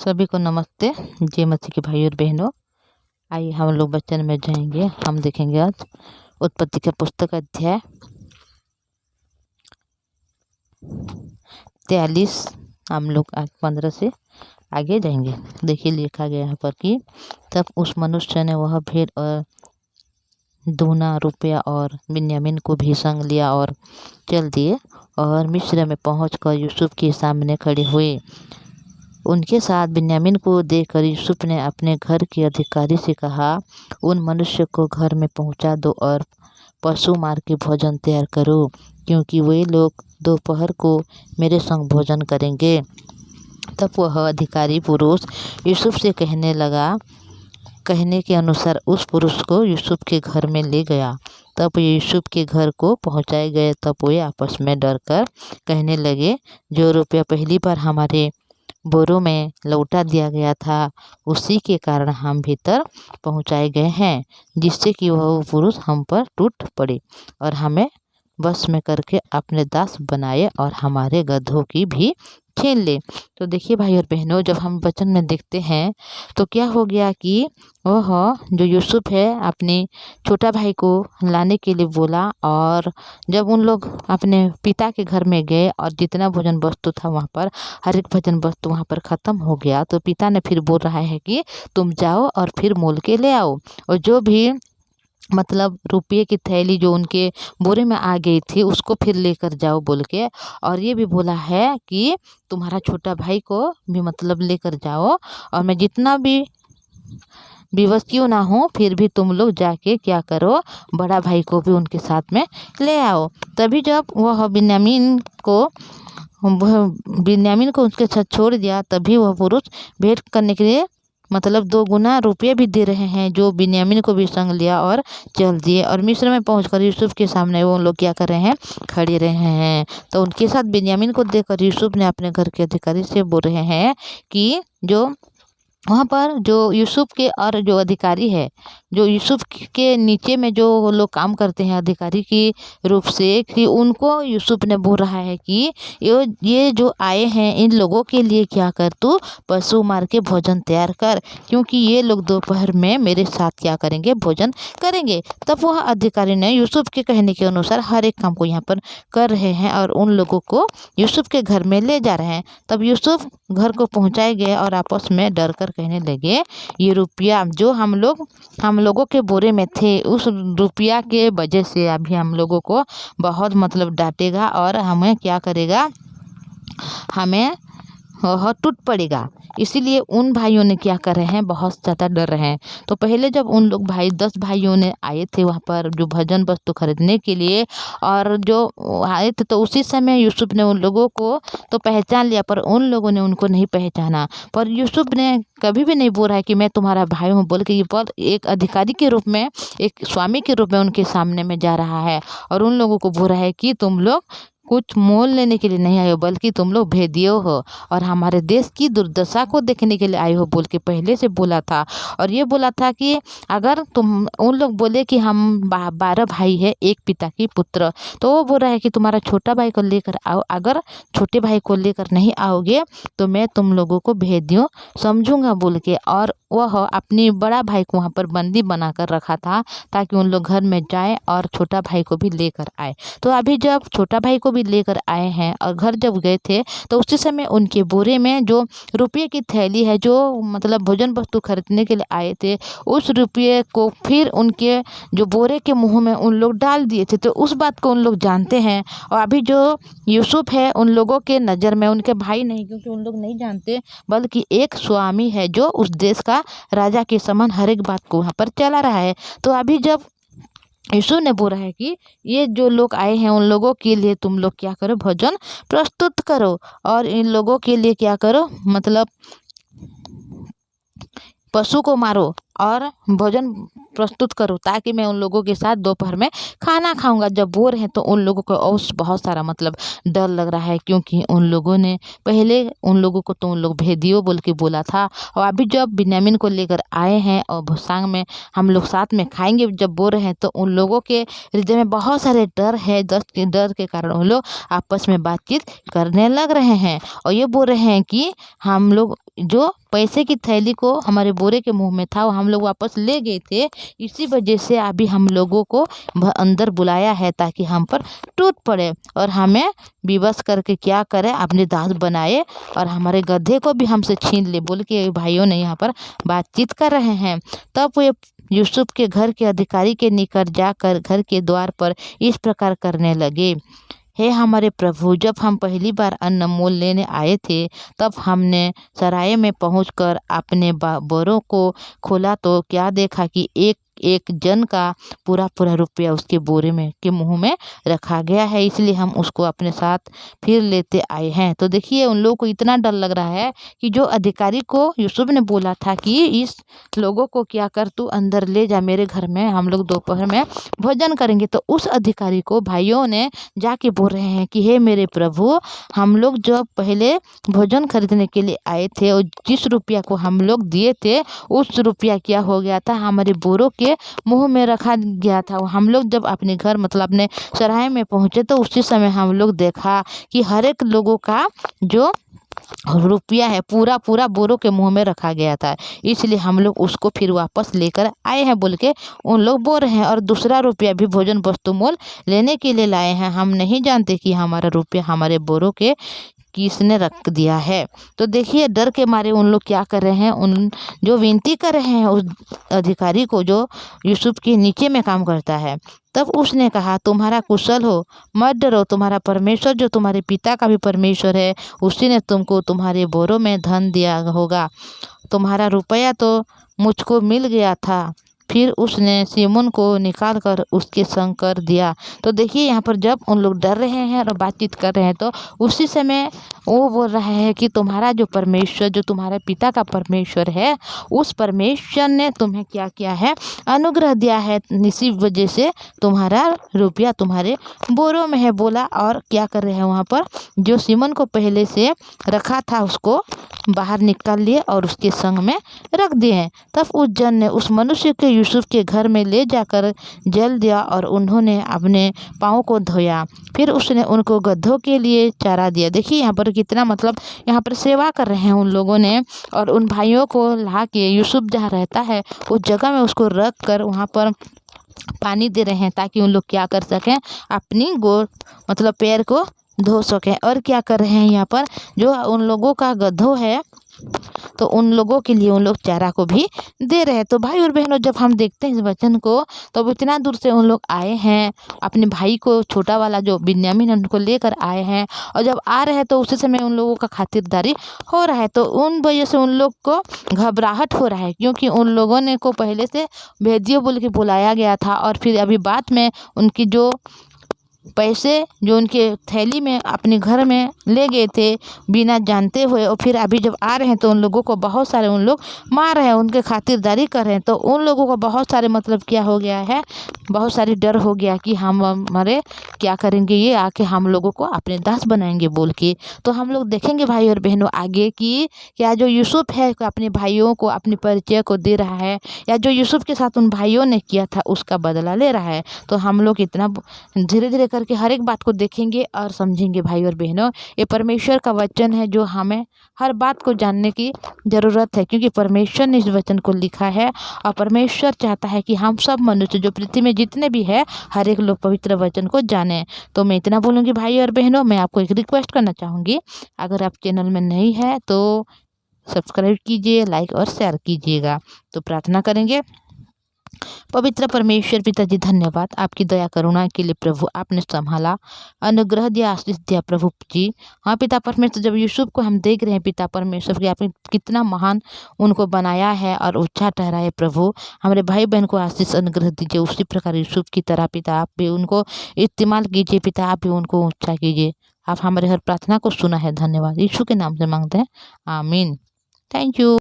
सभी को नमस्ते। जय मसीह के भाई और बहनों, आइए हम लोग वचन में जाएंगे। हम देखेंगे आज उत्पत्ति का पुस्तक अध्याय 43। हम लोग आज 15 से आगे जाएंगे। देखिए लिखा गया यहाँ पर कि तब उस मनुष्य ने वह भेड़ और दूना रुपया और बिन्यामीन को भी संग लिया और चल दिए और मिस्र में पहुंचकर यूसुफ के सामने खड़े हुए। उनके साथ बिन्यामीन को देखकर यूसुफ ने अपने घर के अधिकारी से कहा, उन मनुष्य को घर में पहुंचा दो और पशु मार के भोजन तैयार करो, क्योंकि वे लोग दोपहर को मेरे संग भोजन करेंगे। तब वह अधिकारी पुरुष यूसुफ से कहने के अनुसार उस पुरुष को यूसुफ के घर में ले गया। तब यूसुफ के घर को पहुंचाए गए। तब वे आपस में डरकर कहने लगे, जो रुपया पहली बार हमारे बोरों में लौटा दिया गया था, उसी के कारण हम भीतर पहुंचाए गए हैं, जिससे कि वह पुरुष हम पर टूट पड़े और हमें बस में करके अपने दास बनाए और हमारे गधों की भी छीन ले। तो देखिए भाई और बहनों, जब हम वचन में देखते हैं तो क्या हो गया कि वह जो यूसुफ है अपने छोटा भाई को लाने के लिए बोला, और जब उन लोग अपने पिता के घर में गए और जितना भोजन वस्तु था वहाँ पर हर एक भोजन वस्तु वहाँ पर ख़त्म हो गया, तो पिता ने फिर बोल रहा है कि तुम जाओ और फिर मोल के ले आओ, और जो भी मतलब रुपये की थैली जो उनके बोरे में आ गई थी उसको फिर लेकर जाओ बोल के। और ये भी बोला है कि तुम्हारा छोटा भाई को भी मतलब लेकर जाओ, और मैं जितना भी विवश क्यों ना हो फिर भी तुम लोग जाके क्या करो, बड़ा भाई को भी उनके साथ में ले आओ। तभी जब वह बिन्यामीन को उसके साथ छोड़ दिया, तभी वह पुरुष भेंट करने के लिए मतलब 2 गुना रुपये भी दे रहे हैं, जो बिन्यामीन को भी संग लिया और चल दिए। और मिस्र में पहुंचकर यूसुफ के सामने वो लोग क्या कर रहे हैं, खड़े रहे हैं। तो उनके साथ बिन्यामीन को देखकर यूसुफ ने अपने घर के अधिकारी से बोल रहे हैं कि जो वहाँ पर जो यूसुफ के और जो अधिकारी है, जो यूसुफ के नीचे में जो लोग काम करते हैं अधिकारी की रूप से, कि उनको यूसुफ ने बोल रहा है कि ये जो आए हैं इन लोगों के लिए क्या कर, तू पशु मार के भोजन तैयार कर, क्योंकि ये लोग दोपहर में मेरे साथ क्या करेंगे, भोजन करेंगे। तब वह अधिकारी ने यूसुफ के कहने के अनुसार हर एक काम को यहाँ पर कर रहे हैं और उन लोगों को यूसुफ के घर में ले जा रहे हैं। तब यूसुफ घर को पहुँचाए गए और आपस में डर कर कहने लगे, ये रुपया जो हम लोगों के बोरे में थे, उस रुपया के वजह से अभी हम लोगों को बहुत मतलब डांटेगा और हमें क्या करेगा, हमें वह टूट पड़ेगा। इसीलिए उन भाइयों ने क्या कर रहे हैं, बहुत ज़्यादा डर रहे हैं। तो पहले जब उन लोग 10 भाइयों ने आए थे वहाँ पर जो भोजन वस्तु खरीदने के लिए, और जो आए थे, तो उसी समय यूसुफ ने उन लोगों को तो पहचान लिया, पर उन लोगों ने उनको नहीं पहचाना। पर यूसुफ ने कभी भी नहीं बोला है कि मैं तुम्हारा भाई हूँ बोल के, पर एक अधिकारी के रूप में, एक स्वामी के रूप में उनके सामने में जा रहा है और उन लोगों को बोल रहा है कि तुम लोग कुछ मोल लेने के लिए नहीं आए हो, बल्कि तुम लोग भेदियो हो और हमारे देश की दुर्दशा को देखने के लिए आए हो बोल के पहले से बोला था। और ये बोला था कि अगर तुम उन लोग बोले कि हम 12 भाई है एक पिता की पुत्र, तो वो बोल रहा है कि तुम्हारा छोटा भाई को लेकर आओ, अगर छोटे भाई को लेकर नहीं आओगे तो मैं तुम लोगों को भेदियो समझूंगा बोल के। और वह अपनी बड़ा भाई को वहाँ पर बंदी बना कर रखा था ताकि उन लोग घर में जाए और छोटा भाई को भी लेकर आए। तो अभी जब छोटा भाई को भी लेकर आए हैं और घर जब गए थे, तो उसी समय उनके बोरे में जो रुपये की थैली है, जो मतलब भोजन वस्तु खरीदने के लिए आए थे, उस रुपये को फिर उनके जो बोरे के मुंह में उन लोग डाल दिए थे। तो उस बात को उन लोग जानते हैं। और अभी जो यूसुफ है उन लोगों के नज़र में उनके भाई नहीं, क्योंकि उन लोग नहीं जानते, बल्कि एक स्वामी है जो उस देश का राजा के समान हर एक बात को वहाँ पर चला रहा है। तो अभी जब यीशु ने बोला है कि ये जो लोग आए हैं उन लोगों के लिए तुम लोग क्या करो, भोजन प्रस्तुत करो, और इन लोगों के लिए क्या करो, मतलब पशु को मारो, और भोजन प्रस्तुत करो ताकि मैं उन लोगों के साथ दोपहर में खाना खाऊंगा। जब वो रहे तो उन लोगों को और बहुत सारा मतलब डर लग रहा है, क्योंकि उन लोगों ने पहले उन लोगों को तो उन लोग भेदियो बोल के बोला था, और अभी जब बिन्यामीन को लेकर आए हैं और भूसांग में हम लोग साथ में खाएंगे जब बोल रहे हैं, तो उन लोगों के हृदय में बहुत सारे डर है। डर के कारण उन लोग आपस में बातचीत करने लग रहे हैं और ये बोल रहे हैं कि हम लोग जो पैसे की थैली को हमारे बोरे के मुंह में था वो हम लोग वापस ले गए थे, इसी वजह से अभी हम लोगों को अंदर बुलाया है ताकि हम पर टूट पड़े और हमें विवश करके क्या करे, अपने दास बनाए और हमारे गधे को भी हमसे छीन ले, बोल के भाइयों ने यहाँ पर बातचीत कर रहे हैं। तब वो यूसुफ के घर के अधिकारी के निकट जाकर घर के द्वार पर इस प्रकार करने लगे, हे हमारे प्रभु, जब हम पहली बार अन्न मोल लेने आए थे तब हमने सराय में पहुंचकर अपने बोरों को खोला तो क्या देखा कि एक एक जन का पूरा पूरा रुपया उसके बोरे में के मुंह में रखा गया है, इसलिए हम उसको अपने साथ फिर लेते आए हैं। तो देखिए उन लोगों को इतना डर लग रहा है कि जो अधिकारी को यूसुफ ने बोला था कि इस लोगों को क्या कर, तू अंदर ले जा मेरे घर में, हम लोग दोपहर में भोजन करेंगे। तो उस अधिकारी को भाइयों ने जाके बोल रहे हैं कि हे मेरे प्रभु, हम लोग जब पहले भोजन खरीदने के लिए आए थे और जिस रुपया को हम लोग दिए थे उस रुपया क्या हो गया था, हमारे बोरों के मुंह में रखा गया था। हम लोग जब अपने घर मतलब अपने सराय में पहुंचे तो उसी समय हम लोग देखा कि हर एक लोगों का जो रुपया है पूरा पूरा बोरों के मुंह में रखा गया था, इसलिए हम लोग उसको फिर वापस लेकर आए हैं बोल के उन लोग बोल रहे हैं। और दूसरा रुपया भी भोजन वस्तु मोल लेने के लिए लाए हैं, हम नहीं जानते कि हमारा रुपया हमारे बोरों के किसने रख दिया है। तो देखिए डर के मारे उन लोग क्या कर रहे हैं, उन जो विनती कर रहे हैं उस अधिकारी को जो यूसुफ के नीचे में काम करता है। तब उसने कहा, तुम्हारा कुशल हो, मत डरो, तुम्हारा परमेश्वर जो तुम्हारे पिता का भी परमेश्वर है उसी ने तुमको तुम्हारे बोरों में धन दिया होगा। तुम्हारा रुपया तो मुझको मिल गया था। फिर उसने सिमोन को निकाल कर उसके संग कर दिया। तो देखिए यहाँ पर जब उन लोग डर रहे हैं और बातचीत कर रहे हैं तो उसी समय वो बोल रहा है कि तुम्हारा जो परमेश्वर जो तुम्हारे पिता का परमेश्वर है उस परमेश्वर ने तुम्हें क्या किया है, अनुग्रह दिया है, इसी वजह से तुम्हारा रुपया तुम्हारे बोरों में है बोला। और क्या कर रहे हैं वहाँ पर जो सिमोन को पहले से रखा था उसको बाहर निकाल लिए और उसके संग में रख दिए। तब उस जन ने उस मनुष्य के यूसुफ के घर में ले जाकर जल दिया और उन्होंने अपने पाँव को धोया। फिर उसने उनको गधों के लिए चारा दिया। देखिए यहाँ पर कितना मतलब यहाँ पर सेवा कर रहे हैं उन लोगों ने, और उन भाइयों को ला के यूसुफ जहाँ रहता है उस जगह में उसको रख कर वहाँ पर पानी दे रहे हैं ताकि उन लोग क्या कर सकें, अपनी मतलब पैर को धो सकें। और क्या कर रहे हैं यहाँ पर जो उन लोगों का गधों है तो उन लोगों के लिए उन लोग चारा को भी दे रहे हैं। तो भाई और बहनों जब हम देखते हैं इस वचन को तो इतना दूर से उन लोग आए हैं, अपने भाई को छोटा वाला जो बिन्यामीन है उनको लेकर आए हैं, और जब आ रहे हैं तो उसी समय उन लोगों का खातिरदारी हो रहा है। तो उन वजह से उन लोग को घबराहट हो रहा है, क्योंकि उन लोगों ने को पहले से भेदियो बोल के बुलाया गया था और फिर अभी बाद में उनकी जो पैसे जो उनके थैली में अपने घर में ले गए थे बिना जानते हुए, और फिर अभी जब आ रहे हैं तो उन लोगों को बहुत सारे उन लोग मार रहे हैं, उनके खातिरदारी कर रहे हैं। तो उन लोगों को बहुत सारे मतलब क्या हो गया है, बहुत सारी डर हो गया कि हम हमारे क्या करेंगे, ये आके हम लोगों को अपने दास बनाएंगे बोल के। तो हम लोग देखेंगे भाई और बहनों आगे कि क्या जो यूसुफ है अपने भाइयों को अपने परिचय को दे रहा है, या जो यूसुफ के साथ उन भाइयों ने किया था उसका बदला ले रहा है। तो हम लोग इतना धीरे धीरे करके हर एक बात को देखेंगे और समझेंगे भाई और बहनों। ये परमेश्वर का वचन है जो हमें हर बात को जानने की ज़रूरत है, क्योंकि परमेश्वर ने इस वचन को लिखा है और परमेश्वर चाहता है कि हम सब मनुष्य जो पृथ्वी में जितने भी है हर एक लोग पवित्र वचन को जाने। तो मैं इतना बोलूँगी भाई और बहनों, मैं आपको एक रिक्वेस्ट करना चाहूँगी, अगर आप चैनल में नहीं है तो सब्सक्राइब कीजिए, लाइक और शेयर कीजिएगा। तो प्रार्थना करेंगे। पवित्र परमेश्वर पिताजी धन्यवाद आपकी दया करुणा के लिए प्रभु, आपने संभाला, अनुग्रह दिया, आशीष दिया प्रभु जी। हाँ पिता परमेश्वर, जब यूसुफ को हम देख रहे हैं पिता परमेश्वर कि आपने कितना महान उनको बनाया है और ऊंचा ठहराया है प्रभु, हमारे भाई बहन को आशीष अनुग्रह दीजिए उसी प्रकार यूसुफ की तरह पिता आप भी उनको इस्तेमाल कीजिए पिता, आप भी उनको ऊंचा कीजिए। आप हमारे हर प्रार्थना को सुना है, धन्यवाद। यीशु के नाम से मांगते हैं, आमीन। Thank you.